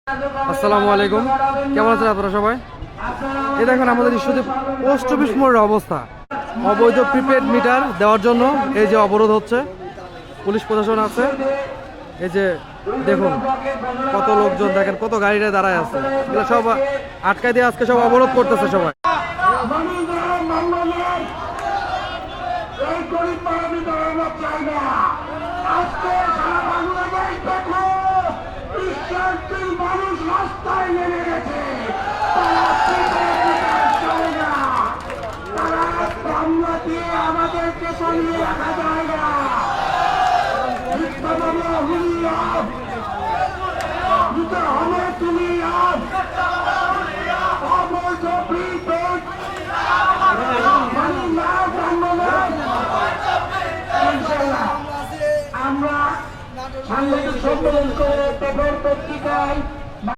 আসসালামু আলাইকুম, কেমন আছেন আপনারা সবাই? এই দেখেন আমাদের ইস্যুতে পোস্ট অফিস মোড়ের অবস্থা। অবৈধ প্রিপেড মিটার দেওয়ার জন্য এই যে অবরোধ হচ্ছে, পুলিশ প্রশাসন আছে। এই যে দেখুন কত লোকজন, দেখেন কত গাড়িটা দাঁড়ায় আছে, এগুলো সব আটকায় দিয়ে আজকে সব অবরোধ করতেছে সবাই। মানুষ রাস্তায় নেমে গেছে, তারা মামলা দিয়ে আমাদেরকে সরিয়ে রাখা যায় না। তুমি আমরা সাংবাদিক সম্মেলন করে পেপার পত্রিকায়